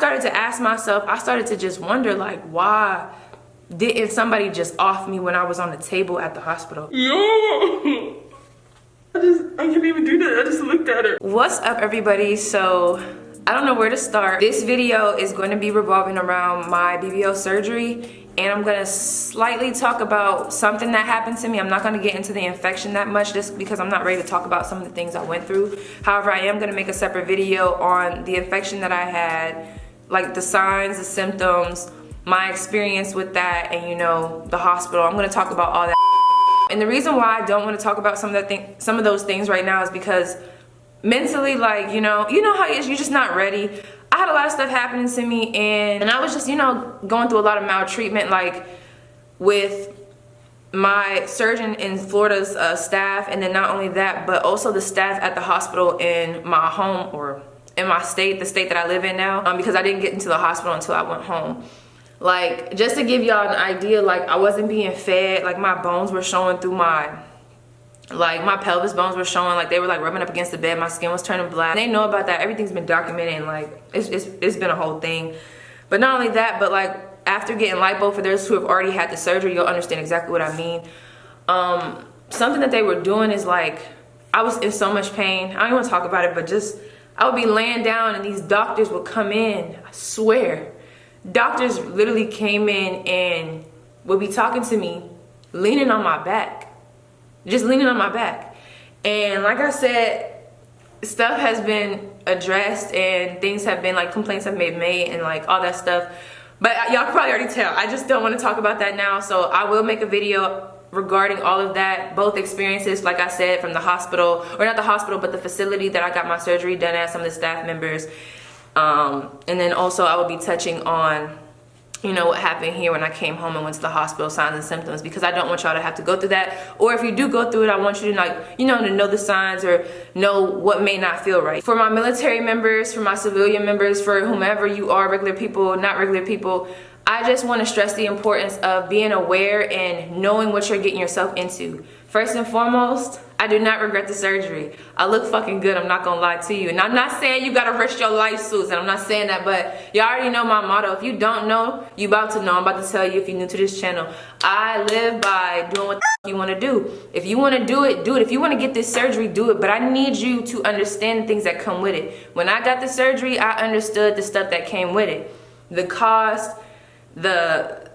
started to ask myself, I started to just wonder, like, why didn't somebody just off me when I was on the table at the hospital? Yo! I can't even do that. I just looked at her. What's up, everybody? So I don't know where to start. This video is going to be revolving around my BBL surgery, and I'm gonna slightly talk about something that happened to me. I'm not gonna get into the infection that much just because I'm not ready to talk about some of the things I went through. However, I am gonna make a separate video on the infection that I had, like the signs, the symptoms, my experience with that, and you know, the hospital. I'm gonna talk about all that. And the reason why I don't want to talk about some of those things right now is because mentally, like, you know how it is, you're just not ready. I had a lot of stuff happening to me, and I was just, you know, going through a lot of maltreatment, like with my surgeon in Florida's staff, and then not only that, but also the staff at the hospital in my home, or in my state, the state that I live in now, because I didn't get into the hospital until I went home. Like, just to give y'all an idea, like, I wasn't being fed, like my bones were showing through my pelvis bones were showing, like they were like rubbing up against the bed, my skin was turning black. They know about that, everything's been documented, and like it's been a whole thing. But not only that, but like after getting lipo, for those who have already had the surgery, you'll understand exactly what I mean. Something that they were doing is, like, I was in so much pain. I don't even want to talk about it, but just, I would be laying down and these doctors would come in, I swear. Doctors literally came in and would be talking to me, leaning on my back. Just leaning on my back. And like I said, stuff has been addressed and things have been, like, complaints have been made and like all that stuff. But y'all can probably already tell, I just don't want to talk about that now. So I will make a video regarding all of that, both experiences, like I said, from the hospital, or not the hospital, but the facility that I got my surgery done at, some of the staff members. And then also I will be touching on, you know, what happened here when I came home and went to the hospital, signs and symptoms, because I don't want y'all to have to go through that. Or if you do go through it, I want you to, like, you know, to know the signs or know what may not feel right. For my military members, for my civilian members, for whomever you are, regular people, not regular people, I just want to stress the importance of being aware and knowing what you're getting yourself into. First and foremost, I do not regret the surgery. I look fucking good, I'm not gonna lie to you. And I'm not saying you gotta risk your life, Susan. I'm not saying that, but y'all already know my motto. If you don't know, you about to know. I'm about to tell you if you're new to this channel. I live by doing what the you wanna do. If you wanna do it, do it. If you wanna get this surgery, do it. But I need you to understand the things that come with it. When I got the surgery, I understood the stuff that came with it. The cost, the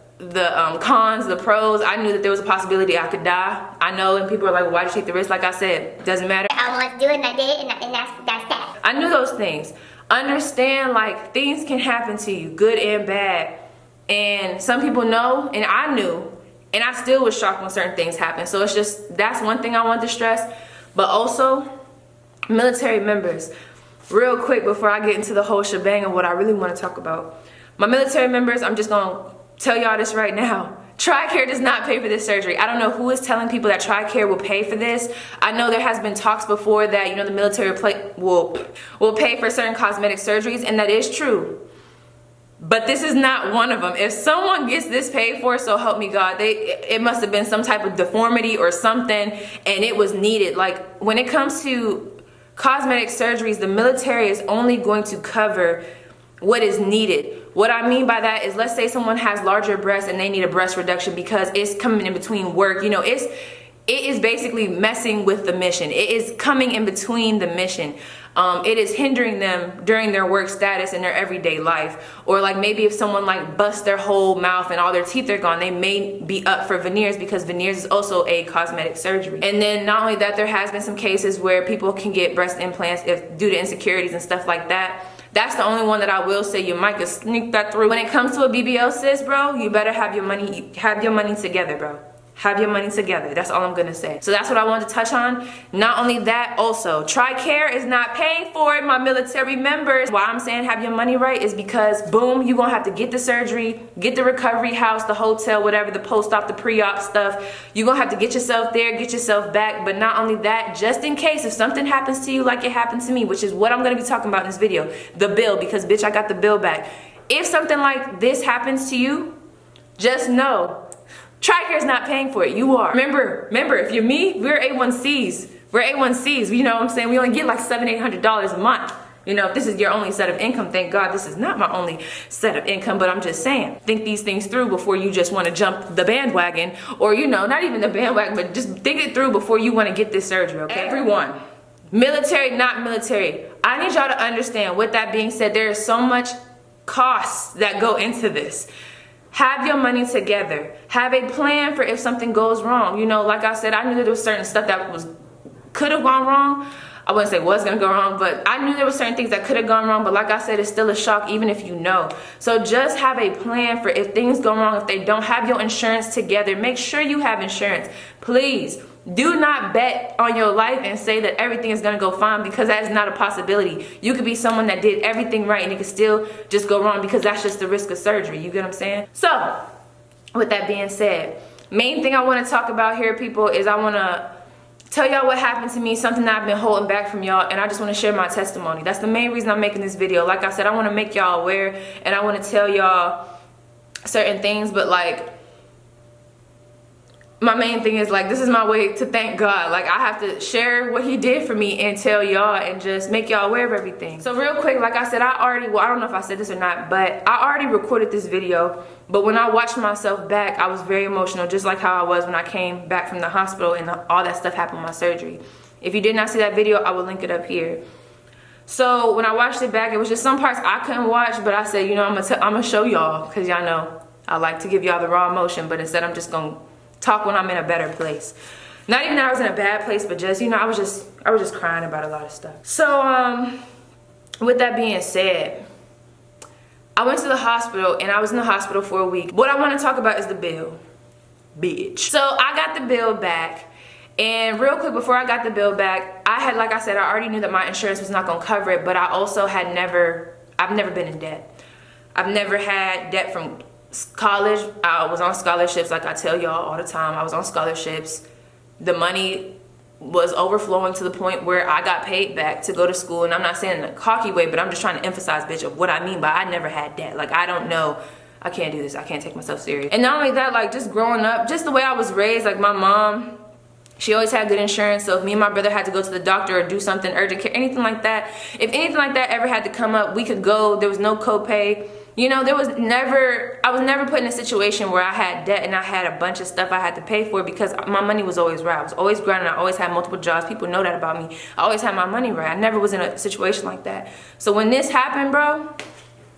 cons, the pros. I knew that there was a possibility I could die. I know, and people are like, well, why'd you take the risk? Like I said, doesn't matter. I wanted to do it and I did it, and that's that. I knew those things. Understand, like, things can happen to you, good and bad. And some people know, and I knew, and I still was shocked when certain things happened. So it's just, that's one thing I want to stress. But also, military members, real quick before I get into the whole shebang of what I really want to talk about. My military members, I'm just gonna tell y'all this right now. TRICARE does not pay for this surgery. I don't know who is telling people that TRICARE will pay for this. I know there has been talks before that, you know, the military will pay for certain cosmetic surgeries, and that is true. But this is not one of them. If someone gets this paid for, so help me God, it must have been some type of deformity or something, and it was needed. Like, when it comes to cosmetic surgeries, the military is only going to cover what is needed. What I mean by that is, let's say someone has larger breasts and they need a breast reduction because it's coming in between work. You know, it is basically messing with the mission. It is coming in between the mission. It is hindering them during their work status in their everyday life. Or like maybe if someone like busts their whole mouth and all their teeth are gone, they may be up for veneers, because veneers is also a cosmetic surgery. And then not only that, there has been some cases where people can get breast implants due to insecurities and stuff like that. That's the only one that I will say you might just sneak that through. When it comes to a BBL, sis, bro, you better have your money together, bro. Have your money together. That's all I'm gonna say. So that's what I wanted to touch on. Not only that, also, TRICARE is not paying for it, my military members. Why I'm saying have your money right is because, boom, you're gonna have to get the surgery, get the recovery house, the hotel, whatever, the post-op, the pre-op stuff. You're gonna have to get yourself there, get yourself back. But not only that, just in case if something happens to you like it happened to me, which is what I'm gonna be talking about in this video, the bill, because bitch, I got the bill back. If something like this happens to you, just know TRICARE is not paying for it. You are. Remember, if you're me, we're A1Cs. We're A1Cs. You know what I'm saying? We only get like $700-800 a month. You know, if this is your only set of income, thank God this is not my only set of income, but I'm just saying, think these things through before you just want to jump the bandwagon, or, you know, not even the bandwagon, but just think it through before you want to get this surgery, okay? Everyone, military, not military, I need y'all to understand, with that being said, there is so much costs that go into this. Have your money together. Have a plan for if something goes wrong. You know, like I said, I knew that there was certain stuff that could have gone wrong. I wouldn't say was gonna go wrong, but I knew there were certain things that could have gone wrong, but like I said, it's still a shock even if you know. So just have a plan for if things go wrong, if they don't have your insurance together. Make sure you have insurance. Please, do not bet on your life and say that everything is gonna go fine, because that is not a possibility. You could be someone that did everything right and it could still just go wrong, because that's just the risk of surgery. You get what I'm saying? So, with that being said, main thing I wanna talk about here, people, is I wanna tell y'all what happened to me, something that I've been holding back from y'all, and I just want to share my testimony. That's the main reason I'm making this video. Like I said, I want to make y'all aware, and I want to tell y'all certain things, but like, my main thing is like, this is my way to thank God. Like, I have to share what he did for me and tell y'all and just make y'all aware of everything. So real quick, like I said, I don't know if I said this or not, but I already recorded this video. But when I watched myself back, I was very emotional, just like how I was when I came back from the hospital and all that stuff happened with my surgery. If you did not see that video, I will link it up here. So when I watched it back, it was just some parts I couldn't watch, but I said, you know, I'm gonna show y'all, because y'all know I like to give y'all the raw emotion, but instead I'm just gonna talk when I'm in a better place. Not even that I was in a bad place, but just, you know, I was just crying about a lot of stuff. So with that being said, I went to the hospital, and I was in the hospital for a week. What I want to talk about is the bill, bitch. So I got the bill back, and real quick before I got the bill back, like I said, I already knew that my insurance was not gonna cover it, but I also I've never been in debt. I've never had debt from college. I was on scholarships, like I tell y'all all the time. I was on scholarships. The money was overflowing to the point where I got paid back to go to school, and I'm not saying in a cocky way, but I'm just trying to emphasize, bitch, of what I mean by I never had debt. Like, I don't know, I can't do this, I can't take myself serious. And not only that, like, just growing up, just the way I was raised, like my mom, she always had good insurance, so if me and my brother had to go to the doctor or do something urgent care, anything like that, if anything like that ever had to come up, we could go. There was no copay. You know, I was never put in a situation where I had debt and I had a bunch of stuff I had to pay for, because my money was always right. I was always grinding. I always had multiple jobs. People know that about me. I always had my money right. I never was in a situation like that. So when this happened, bro,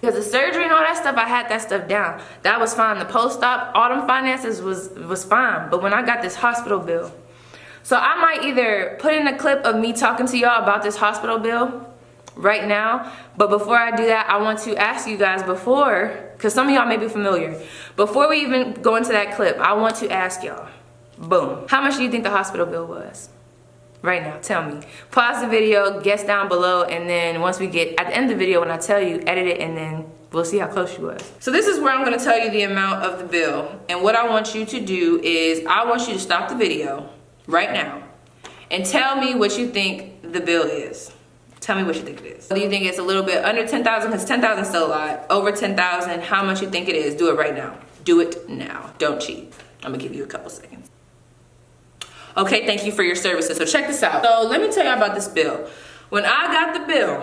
because the surgery and all that stuff, I had that stuff down. That was fine. The post-op, all them finances was fine. But when I got this hospital bill, so I might either put in a clip of me talking to y'all about this hospital bill right now, but before I do that, I want to ask you guys because some of y'all may be familiar, before we even go into that clip, I want to ask y'all, boom, how much do you think the hospital bill was? Right now, tell me. Pause the video, guess down below, and then once we get at the end of the video, when I tell you, edit it, and then we'll see how close you was. So this is where I'm gonna tell you the amount of the bill, and what I want you to do is, I want you to stop the video right now and tell me what you think the bill is. Tell me what you think it is. Do you think it's a little bit under 10,000? Because 10,000 is still a lot. Over 10,000, how much you think it is? Do it right now. Do it now. Don't cheat. I'm gonna give you a couple seconds. Okay, thank you for your services. So check this out. So let me tell you about this bill. When I got the bill,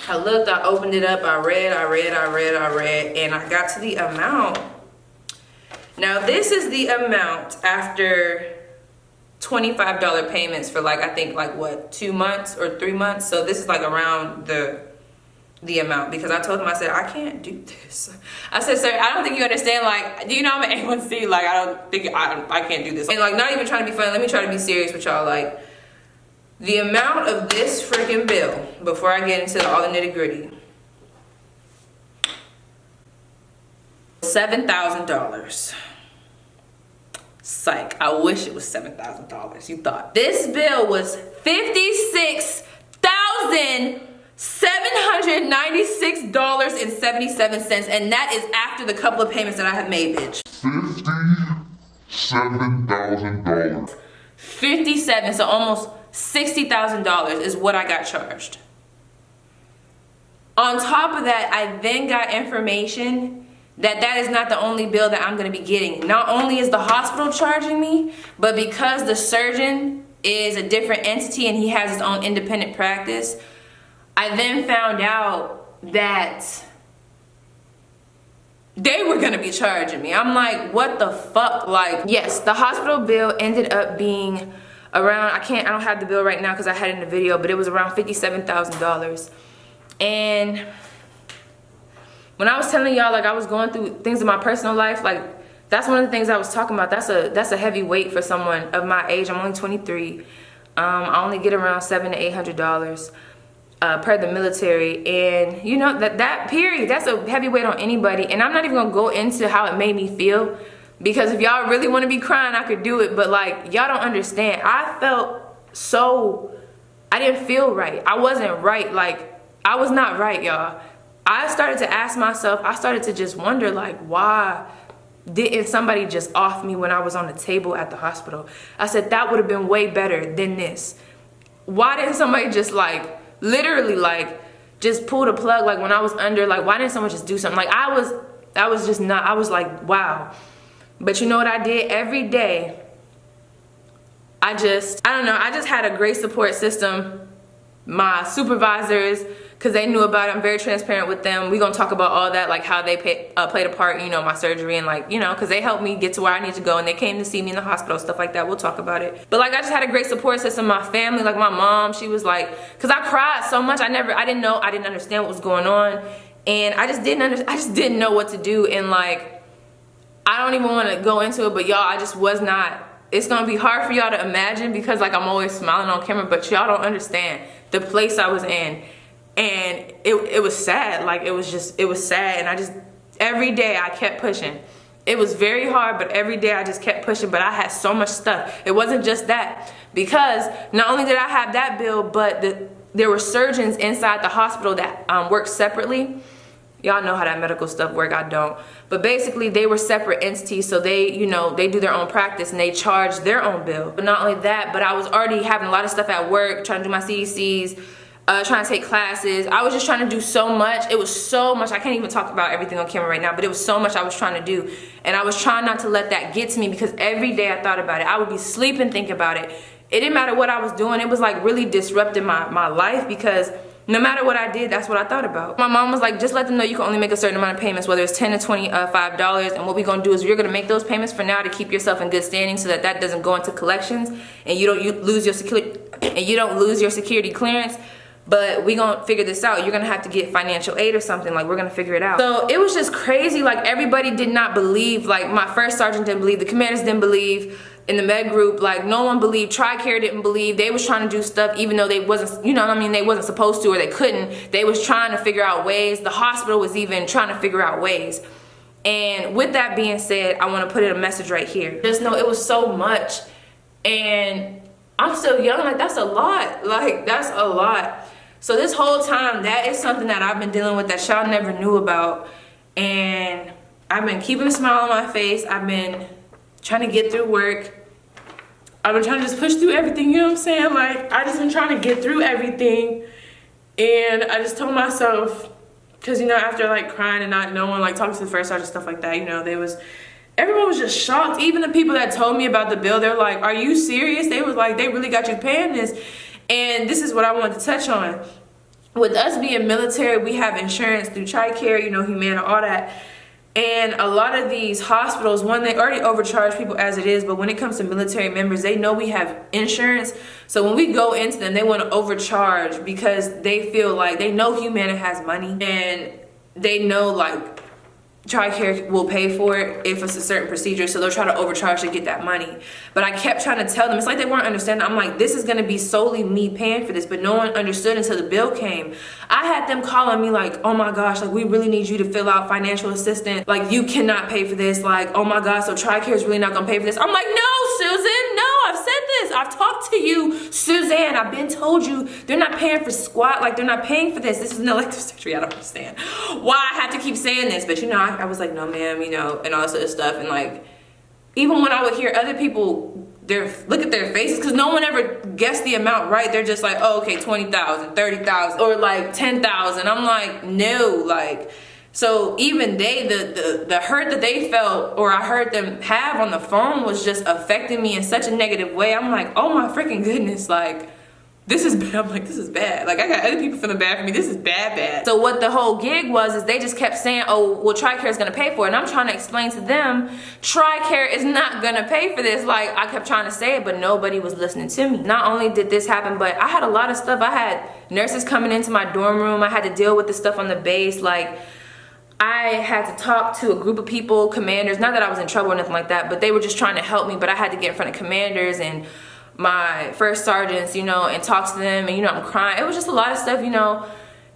I looked, I opened it up, I read, and I got to the amount. Now this is the amount after $25 payments for like, I think like what, 2 months or 3 months. So this is like around the amount, because I told him, I said, I can't do this. I said, sir, I don't think you understand, like, do you know I'm an A1C? Like, I can't do this. And like, not even trying to be funny, let me try to be serious with y'all. Like, the amount of this freaking bill, before I get into all the nitty gritty, $7,000. Psych, I wish it was $7,000, you thought. This bill was $56,796.77, and that is after the couple of payments that I have made, bitch. $57,000. 57, so almost $60,000 is what I got charged. On top of that, I then got information that is not the only bill that I'm gonna be getting. Not only is the hospital charging me, but because the surgeon is a different entity and he has his own independent practice, I then found out that they were gonna be charging me. I'm like, what the fuck? Like, yes, the hospital bill ended up being around, I don't have the bill right now because I had it in the video, but it was around $57,000. And when I was telling y'all, like, I was going through things in my personal life, like, that's one of the things I was talking about. That's a heavy weight for someone of my age. I'm only 23. I only get around $700 to $800 per the military, and you know that period, that's a heavy weight on anybody. And I'm not even gonna go into how it made me feel, because if y'all really want to be crying, I could do it, but like, y'all don't understand. I felt so, I didn't feel right. I wasn't right. Like, I was not right, y'all. I started to ask myself, I started to just wonder, like, why didn't somebody just off me when I was on the table at the hospital? I said, that would have been way better than this. Why didn't somebody just, like, literally, like, just pull the plug, like, when I was under? Like, why didn't someone just do something? Like, I was just not, I was like, wow. But you know what I did? Every day, I don't know, I just had a great support system. My supervisors, because they knew about it, I'm very transparent with them. We're gonna talk about all that, like how they played a part, you know, my surgery, and like, you know, because they helped me get to where I need to go, and they came to see me in the hospital, stuff like that. We'll talk about it. But like, I just had a great support system. My family, like my mom, she was like, because I cried so much, I didn't understand what was going on, and I just didn't know what to do. And like, I don't even want to go into it, but y'all, I just was not. It's gonna be hard for y'all to imagine, because like, I'm always smiling on camera, but y'all don't understand the place I was in. And it was sad. Like, it was sad. And I just, every day I kept pushing. It was very hard, but every day I just kept pushing. But I had so much stuff. It wasn't just that, because not only did I have that bill, but there were surgeons inside the hospital that worked separately. Y'all know how that medical stuff work, I don't. But basically, they were separate entities, so they, you know, they do their own practice and they charge their own bill. But not only that, but I was already having a lot of stuff at work, trying to do my CDCs, trying to take classes. I was just trying to do so much. It was so much. I can't even talk about everything on camera right now, but it was so much I was trying to do. And I was trying not to let that get to me, because every day I thought about it. I would be sleeping thinking about it. It didn't matter what I was doing. It was like really disrupting my life, because no matter what I did, that's what I thought about. My mom was like, just let them know you can only make a certain amount of payments, whether it's $10 to $25. And what we're gonna do is we're gonna make those payments for now to keep yourself in good standing, so that doesn't go into collections and you don't lose your security clearance. But we gonna figure this out. You're gonna have to get financial aid or something. Like, we're gonna figure it out. So it was just crazy. Like, everybody did not believe. Like, my first sergeant didn't believe. The commanders didn't believe. In the med group, like, no one believed. TRICARE didn't believe. They was trying to do stuff even though they wasn't, you know what I mean, they wasn't supposed to, or they couldn't. They was trying to figure out ways. The hospital was even trying to figure out ways. And with that being said, I want to put in a message right here. Just know it was so much, and I'm still young. Like, that's a lot. Like, that's a lot. So this whole time, that is something that I've been dealing with that y'all never knew about. And I've been keeping a smile on my face. I've been trying to get through work. I've been trying to just push through everything, you know what I'm saying? Like, I just been trying to get through everything. And I just told myself, because, you know, after like crying and not knowing, like talking to the first sergeant, stuff like that, you know, everyone was just shocked. Even the people that told me about the bill, they're like, are you serious? They was like, they really got you paying this. And this is what I wanted to touch on. With us being military, we have insurance through TRICARE, you know, Humana, all that. And a lot of these hospitals, one, they already overcharge people as it is, but when it comes to military members, they know we have insurance. So when we go into them, they want to overcharge, because they feel like, they know Humana has money, and they know like TRICARE will pay for it if it's a certain procedure, so they'll try to overcharge to get that money. But I kept trying to tell them, it's like they weren't understanding. I'm like, this is going to be solely me paying for this, but no one understood until the bill came. I had them calling me like, oh my gosh, like, we really need you to fill out financial assistance. Like, you cannot pay for this. Like, oh my gosh, so TRICARE is really not going to pay for this. I'm like, no, Susan, no, I've said this. I've talked to you, Suzanne. I've been told you they're not paying for squat. Like, they're not paying for this. This is an elective surgery. I don't understand why I have to keep saying this. But, you know, I was like, no, ma'am, you know, and all this other stuff. And, like, even when I would hear other people, look at their faces, because no one ever guessed the amount right. They're just like, oh, okay, 20,000, 30,000, or like 10,000. I'm like, no, like, so even the hurt that they felt, or I heard them have on the phone, was just affecting me in such a negative way. I'm like, oh my freaking goodness, like, this is bad. I'm like, this is bad. Like, I got other people feeling bad for me. This is bad. So what the whole gig was is they just kept saying, oh, well, TRICARE is gonna pay for it. And I'm trying to explain to them, TRICARE is not gonna pay for this. Like, I kept trying to say it, but nobody was listening to me. Not only did this happen, but I had a lot of stuff. I had nurses coming into my dorm room. I had to deal with the stuff on the base. Like, I had to talk to a group of people, commanders, not that I was in trouble or nothing like that, but they were just trying to help me, but I had to get in front of commanders and my first sergeants, you know, and talk to them, and you know, I'm crying. It was just a lot of stuff, you know,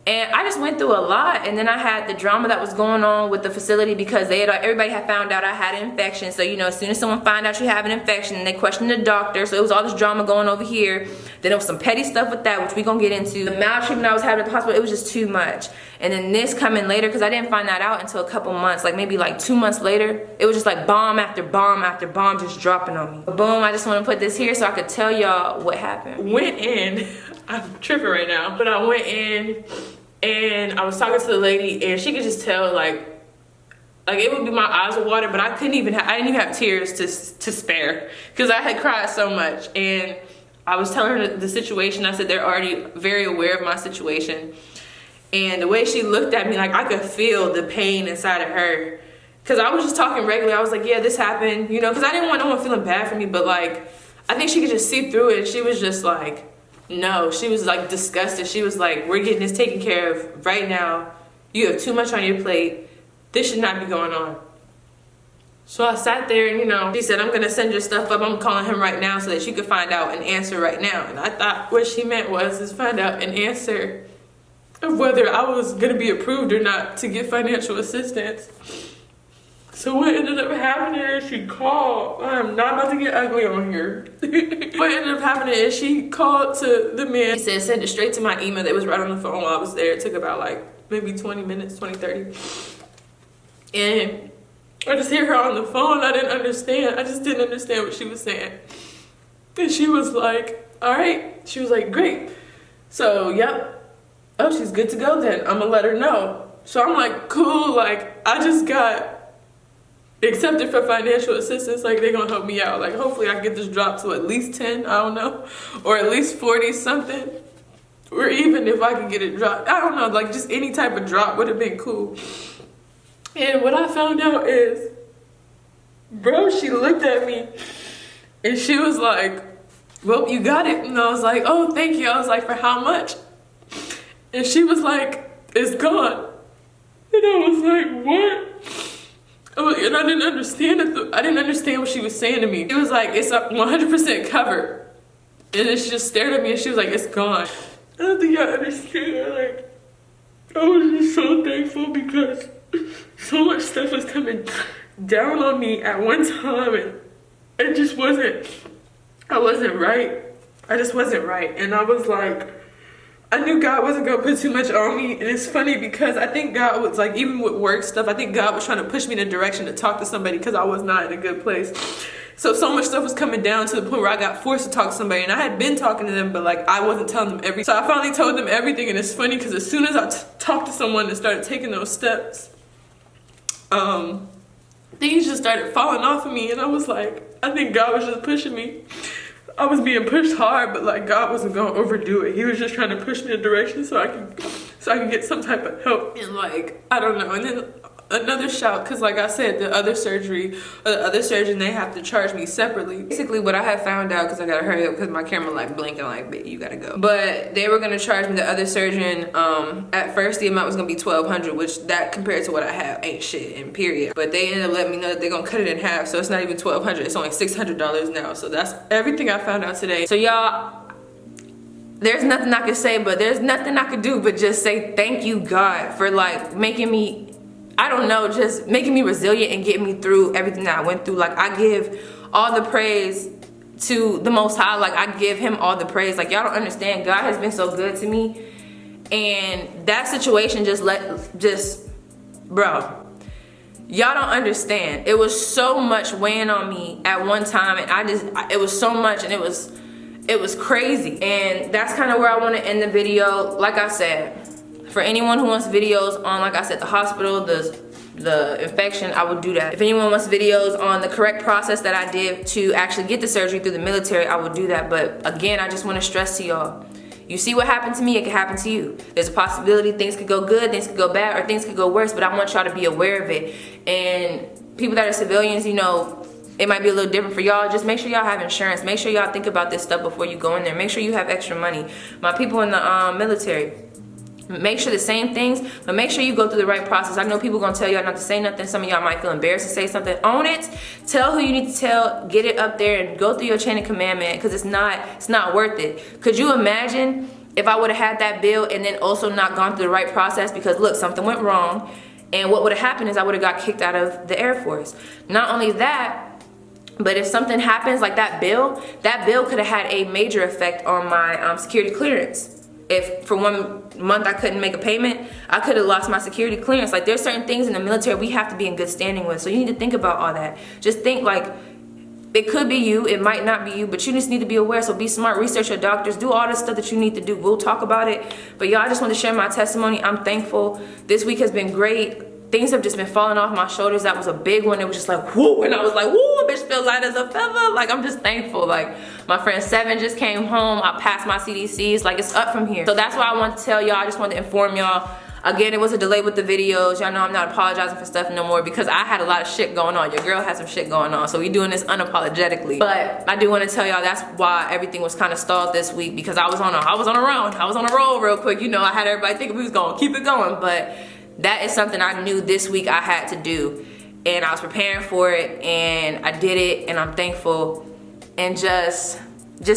and I just went through a lot. And then I had the drama that was going on with the facility because everybody had found out I had an infection. So, you know, as soon as someone find out you have an infection, they questioned the doctor. So it was all this drama going over here. Then there was some petty stuff with that, which we gonna get into. The maltreatment I was having at the hospital, it was just too much. And then this coming later, because I didn't find that out until a couple months, like maybe like 2 months later. It was just like bomb after bomb after bomb just dropping on me. But boom, I just want to put this here so I could tell y'all what happened. Went in, I'm tripping right now, but I went in and I was talking to the lady and she could just tell like it would be my eyes would water, but I didn't even have tears to spare because I had cried so much. And I was telling her the situation. I said they're already very aware of my situation. And the way she looked at me, like I could feel the pain inside of her. Cause I was just talking regularly. I was like, yeah, this happened, you know, cause I didn't want no one feeling bad for me, but like, I think she could just see through it. She was just like, no, she was like disgusted. She was like, we're getting this taken care of right now. You have too much on your plate. This should not be going on. So I sat there and, you know, she said, I'm gonna send your stuff up. I'm calling him right now so that you can find out an answer right now. And I thought what she meant was find out an answer of whether I was gonna be approved or not to get financial assistance. So what ended up happening is she called. I'm not about to get ugly on here. What ended up happening is she called to the man. He said send it straight to my email that was right on the phone while I was there. It took about like maybe 20 minutes, 20, 30. And I just hear her on the phone. I didn't understand. I just didn't understand what she was saying. And she was like, all right. She was like, great. So, yep. Oh, she's good to go then. I'm gonna let her know. So I'm like, cool. Like, I just got accepted for financial assistance. Like, they're gonna help me out. Like, hopefully I get this dropped to at least 10, I don't know. Or at least 40 something. Or even if I could get it dropped, I don't know, like just any type of drop would have been cool. And what I found out is, bro, she looked at me and she was like, well, you got it. And I was like, oh, thank you. I was like, for how much? And she was like, it's gone. And I was like, what? And I didn't understand it. I didn't understand what she was saying to me. It was like, it's 100% covered. And then she just stared at me and she was like, it's gone. I don't think I understand. Like, I was just so thankful because so much stuff was coming down on me at one time and it just wasn't, I wasn't right. I just wasn't right. And I was like, I knew God wasn't gonna put too much on me. And it's funny because I think God was like, even with work stuff, I think God was trying to push me in a direction to talk to somebody because I was not in a good place. So much stuff was coming down to the point where I got forced to talk to somebody, and I had been talking to them, but like I wasn't telling them everything. So I finally told them everything, and it's funny because as soon as I talked to someone and started taking those steps, things just started falling off of me, and I was like, I think God was just pushing me. I was being pushed hard, but like God wasn't gonna overdo it. He was just trying to push me in a direction so I could get some type of help. And like, I don't know. And then another shout, because like I said, the other surgeon, they have to charge me separately. Basically what I had found out, because I gotta hurry up because my camera like blinking like, bitch, you gotta go. But they were gonna charge me, the other surgeon, at first the amount was gonna be $1,200, which that compared to what I have ain't shit, in period. But they ended up letting me know that they're gonna cut it in half, so it's not even $1,200, it's only $600 now. So that's everything I found out today. So y'all, there's nothing I could say, but there's nothing I could do but just say thank you, God, for like making me, I don't know, just making me resilient and getting me through everything that I went through. Like, I give all the praise to the Most High. Like, I give him all the praise. Like, y'all don't understand. God has been so good to me. And that situation bro, y'all don't understand. It was so much weighing on me at one time, and it was so much, and it was crazy. And that's kind of where I want to end the video. Like I said, for anyone who wants videos on, like I said, the hospital, the infection, I would do that. If anyone wants videos on the correct process that I did to actually get the surgery through the military, I would do that. But again, I just want to stress to y'all, You see what happened to me, it could happen to you. There's a possibility things could go good, things could go bad, or things could go worse, but I want y'all to be aware of it. And people that are civilians, you know, it might be a little different for y'all. Just make sure y'all have insurance. Make sure y'all think about this stuff before you go in there. Make sure you have extra money. My people in the military, make sure the same things, but make sure you go through the right process. I know people gonna tell y'all not to say nothing. Some of y'all might feel embarrassed to say something. Own it. Tell who you need to tell. Get it up there and go through your chain of command, man, because it's not worth it. Could you imagine if I would have had that bill and then also not gone through the right process because look, something went wrong, and what would have happened is I would have got kicked out of the Air Force. Not only that, but if something happens like that bill could have had a major effect on my security clearance. If for 1 month I couldn't make a payment, I could have lost my security clearance. Like, there's certain things in the military we have to be in good standing with. So you need to think about all that. Just think, like, it could be you, it might not be you, but you just need to be aware. So be smart, research your doctors, do all the stuff that you need to do. We'll talk about it. But y'all, I just want to share my testimony. I'm thankful. This week has been great. Things have just been falling off my shoulders. That was a big one. It was just like, whoo, and I was like, whoo, bitch feel light as a feather. Like, I'm just thankful. Like, my friend Seven just came home. I passed my CDCs. Like, it's up from here. So that's why I want to tell y'all. I just wanted to inform y'all. Again, it was a delay with the videos. Y'all know I'm not apologizing for stuff no more because I had a lot of shit going on. Your girl had some shit going on. So we doing this unapologetically. But I do want to tell y'all that's why everything was kind of stalled this week, because I was on a roll real quick. You know, I had everybody thinking we was going to keep it going, but that is something I knew this week I had to do, and I was preparing for it, and I did it, and I'm thankful. And just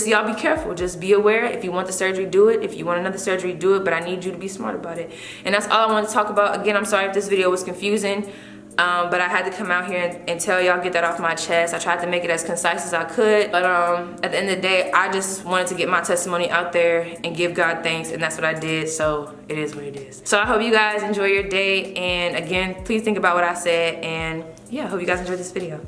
y'all be careful. Just be aware. If you want the surgery, do it. If you want another surgery, do it, but I need you to be smart about it. And that's all I wanted to talk about. Again, I'm sorry if this video was confusing, but I had to come out here and tell y'all, get that off my chest. I tried to make it as concise as I could, but at the end of the day, I just wanted to get my testimony out there and give God thanks, and that's what I did. So it is what it is. So I hope you guys enjoy your day, and again, please think about what I said, and yeah, I hope you guys enjoyed this video.